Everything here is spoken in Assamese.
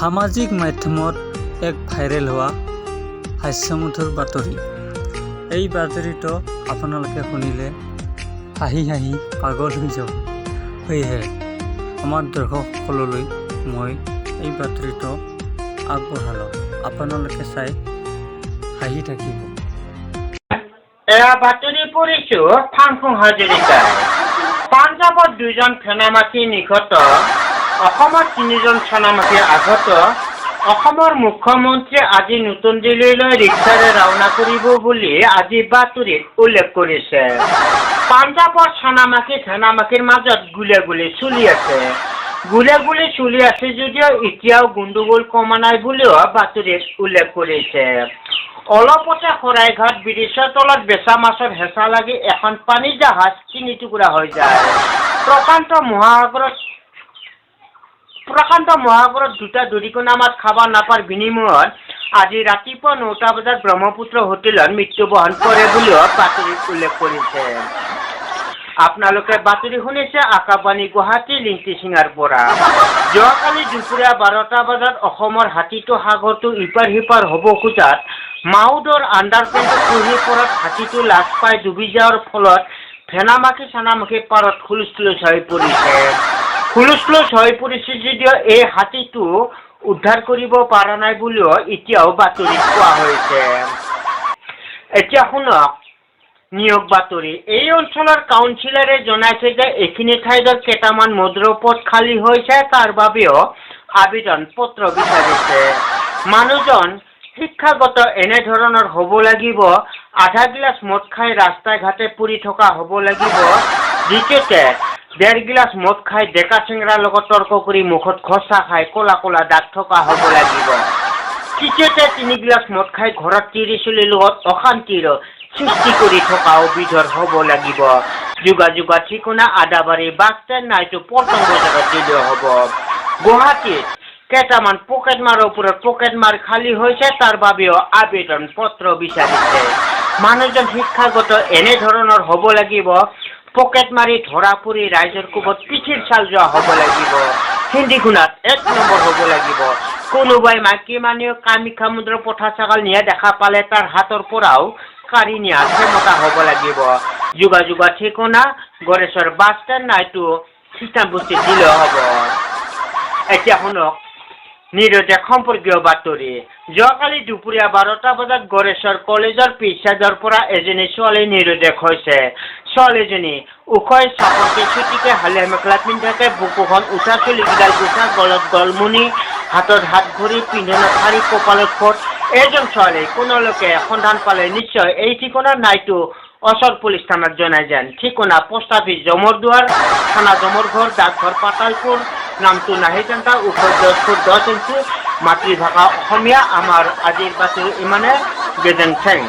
সামাজিক মাধ্যমত এক ভাইৰেল হোৱা হাস্যমধুৰ বাতৰি। এই বাতৰিটো আপোনালোকে শুনিলে হাঁহি হাঁহি পাগল হৈ যাব। সেয়েহে আমাৰ দৰ্শকসকললৈ মই এই বাতৰিটো আগবঢ়ালোঁ। আপোনালোকে চাই হাঁহি থাকিব। এয়া বাতৰি পঢ়িছোঁ ফাংফুং হাজৰিকাই। পাঞ্জাৱত 2জন সেনামাখী নিহত, অসমত 3জন সেনামাখী আহত। অসমৰ মুখ্যমন্ত্ৰী আজি নতুন দিল্লীলৈ ৰিক্সাৰে ৰাওনা কৰিব বুলি আজি বাতৰিত উল্লেখ কৰিছে। পাঞ্জাৱৰ সেনামাখীৰ মাজত গুলীয়াগুলী চলি আছে। গুলীয়াগুলী চলি আছে যদিও এতিয়াও গণ্ডগোল কমা নাই বুলিও বাতৰিত উল্লেখ কৰিছে। অলপতে শৰাইঘাট ব্ৰিজৰ তলত বেচা মাছৰ হেঁচা লাগি এখন পানী জাহাজ 3 টুকুৰা হৈ যায়। প্ৰশান্ত মহাসাগৰত 2টা দৰিকণা মাছ খাব নাপাৰ বিনিময়ত আজি ৰাতিপুৱা 9টা বজাত ব্ৰহ্মপুত্ৰ হোটেলত মৃত্যুবৰণ কৰে বুলিও বাতৰিত উল্লেখ কৰিছে। আপোনালোকে বাতৰি শুনিছে আকাশবাণী গুৱাহাটী লিংটি সিঙাৰ পৰা। যোৱাকালি দুপৰীয়া 12টা বজাত অসমৰ হাতীটো সাগৰটো ইপাৰ সিপাৰ হ'ব খোজাত মাউদৰ আণ্ডাৰপেণ্টত খহি পৰাত হাতীটো লাজ পাই ডুবি যোৱাৰ ফলত সেনামাখী পাৰত হুলস্থুল হৈ পৰিছে যদিও এই হাতীটো উদ্ধাৰ কৰিব পৰা নাই বুলিও এতিয়াও বাতৰিত কোৱা হৈছে। এতিয়া শুনক নিয়োগ বাতৰি। এই অঞ্চলৰ কাউন্সিলৰে জনাইছে যে এইখিনি ঠাইত কেইটামান মধুৰ পদ খালী হৈছে, তাৰ বাবেও আবেদন পত্ৰ বিচাৰিছে। মানুহজন শিক্ষাগত এনেধৰণৰ হ'ব লাগিব, আধা গিলাচ মদ খাই ৰাস্তাই ঘাটে পৰি থকা হ'ব লাগিব। দ্বিতীয়তে 1.5 গিলাচ মদ খাই ডেকা চেঙৰাৰ লগত তৰ্ক কৰি মুখত ঘচা খাই ক'লা ক'লা দাগ থকা হ'ব লাগিব। তৃতীয়তে 3 গিলাচ মদ খাই ঘৰত তিৰি চলিৰ লগত অশান্তিৰ সৃষ্টি কৰি থকা বিধৰ হ'ব লাগিব। যোগাযোগৰ ঠিকনা আদাবাৰী বাছ ষ্টেণ্ড নাইটো পল্টন বজাৰত দিলেও হ'ব। গুৱাহাটীত কেইটামান পকেটমাৰৰ ওপৰত পকেটমাৰ খালী হৈছে, তাৰ বাবেও আবেদন পত্ৰ বিচাৰিছে। মানুহজন শিক্ষাগত এনেধৰণৰ হ'ব লাগিব, পকেট মাৰি ধৰা পৰি ৰাইজৰ কোবত পিঠিৰ চাল যোৱা হ'ব লাগিব। হিন্দী গুণাত 1 নম্বৰ হ'ব লাগিব। কোনোবাই মাইকী মানুহে কামাখ্যা মন্দিৰৰ পঠা ছাগাল নিয়া দেখা পালে তাৰ হাতৰ পৰাও কাঢ়ি নিয়াৰ ক্ষমতা হ'ব লাগিব। যোগাযোগৰ ঠিকনা গড়েশ্বৰ বাছ ষ্টেণ্ড নাইটো খ্ৰীষ্টানবস্তিত দিলেও হ'ব। এতিয়া শুনক নিৰুদ্দেশ সম্পৰ্কীয় বাতৰি। যোৱাকালি দুপৰীয়া 12টা বজাত গড়েশ্বৰ কলেজৰ পিছচাইডৰ পৰা এজনী ছোৱালী নিৰুদ্দেশ হৈছে। ছোৱালীজনী ওখই চাপৰকে চুটিকে হালিয়া মেখেলা পিন্ধাকে, বুকুখন উঠা চুলিকেইডাল গুঠা, গলত গলমণি, হাতত হাত ঘড়ী, পিন্ধনত শাৰী, কপালত ফট। এইজন ছোৱালী কোনোলোকে সন্ধান পালে নিশ্চয় এই ঠিকনা নাইটো ওচৰ পুলিচ থানাত জনাই যেন। ঠিকনা পোষ্ট অফিচ জমৰদুৱাৰ, থানা জমৰঘৰ, ডাকঘৰ পাতালপুৰ, নামটো নাহিজান্তা, ওখ 10 ফুট 10 ইঞ্চি, মাতৃভাষা অসমীয়া। আমাৰ আজিৰ বাতৰি ইমানে। গেজেং থেংক।